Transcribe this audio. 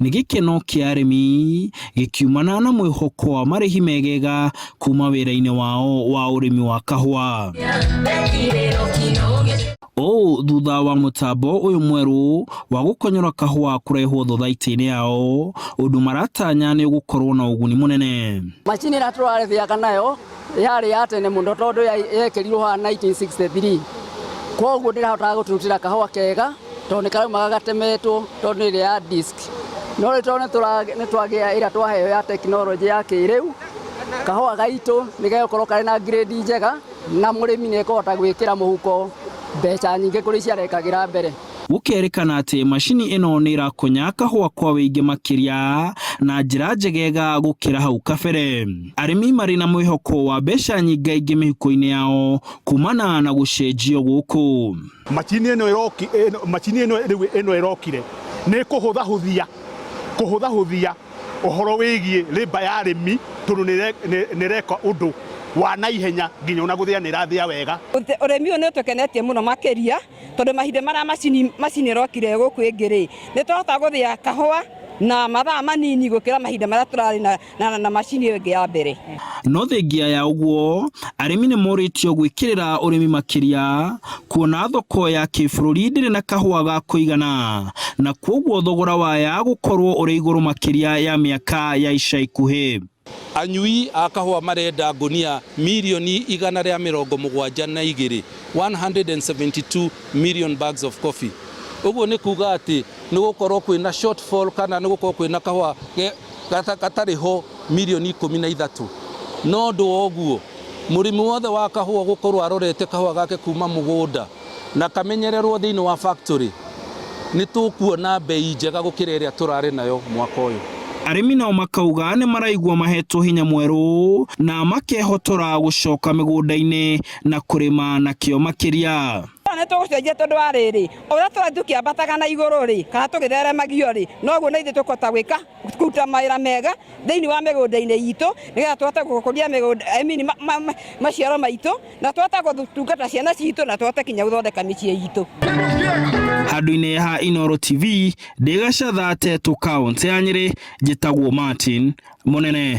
nĩ gĩkeno kĩa arĩmi gĩkiumana na mwĩhoko wa marĩhi megega kuma wĩra-inĩ wao wa ũrĩmi wa kahũa. Thutha wa mũtambo ũyũ mwerũ wa gũkonyora kahũa kũrehwo thothaitĩ-inĩ yao, ũndũ maratanya nĩ gũkorwo na ũguni mũnene. Macini ĩrĩa tũrarĩthiaga nayo yarĩ ya tene mũno tondũ yekĩrirwo haha 1963. Koguo ndĩrahotaga gũtũrutĩra kahũa kega tondũ nĩ karaumaga gatemetwo tondũ nĩ ĩrĩa ya disk. No rĩu tondũ nĩ twagĩa ĩrĩa twaheo ya tekinoronjĩ ya kĩrĩu, kahũa gaitũ nĩ gegũkorwo karĩ na grade njega na mũrĩmi nĩ ekũhota gwĩkĩra mũhuko mbeca nyingĩ kũrĩ ciarekagĩra mbere. Gũkerĩkana atĩ macini ĩno nĩ ĩrakonya kahũa kwa wĩingĩ makĩria na njĩra njegega gũkĩra hau kabere. Arĩmi marĩ na mwĩhoko wa mbeca nyingaingĩ mĩhuko-inĩ yao kumana na gũcenjio gũkũ. Macini ĩno ĩrokire nĩ kũhũthahũthia ũhoro wĩgiĩ rĩmba ya arĩmi tondũ nĩ reka ũndũ wa naihenya nginya ona gũthĩa nĩ rathĩa wega. Ũrĩmi ũyũ nĩ ũtũkenetie mũno makĩria tondũ mahinda marĩa macini ĩrokire gũkũ ĩngĩ-rĩ, nĩ twahota gũthĩa kahũa na mathaa manini gũkĩra mahinda marĩa tũrarĩ na macini ĩngĩ ya mbere. No thengia ya ũguo, arĩmi nĩ morĩtio gwĩkĩrĩra ũrĩmi makĩria kuona thoko ya kĩbũrũri ndĩrĩ na kahũa ga kũigana, na kwoguo thogora waya gũkorwo ũrĩ igũrũ makĩria ya mĩaka ya ica ikuhĩ. Anyui a kahũa marenda ngũnia mirioni 172, 172 million bags of coffee. Ũguo nĩ kuga atĩ nĩ gũkorwo kwĩna shortfall kana nĩ gũkorwo kwĩna kahũa gatarĩ ho mirioni 13. No ũndũ wa ũguo, mũrĩmi wothe wa kahũa gũkorwo arorete kahũa gake kuma mũgũnda na kamenyererwo thĩinĩ wa factory, nĩ tũkuona bei njega gũkĩra ĩrĩa tũrarĩ nayo mwaka ũyũ. Arĩmi nao makauga nĩ maraigua mahetwo hinya mwerũ na makehotora gũcoka mĩgũnda-inĩ na kũrĩma na kĩo makĩria. Nĩ tũgũcenjia tondũ wa rĩrĩ, ũrĩa tũrathiĩ tũkĩambataga na igũrũ-rĩ kana tũgĩtheremagio-rĩ, noguo na ithuĩ tũkũhota gwĩka kũruta mawĩra mega thĩinĩ wa mĩgũnda-inĩ itũ nĩgetha tũhote gũkũria maciaro maitũ na tũhote gũtungata ciana citũ na tũhote kinya gũthondeka mĩciĩ itũ. Handũ-inĩ ha Inooro TV, ndĩgacatha Tetu kaũntĩ ya Nyĩrĩ, njĩtagwo Martin Mũnene.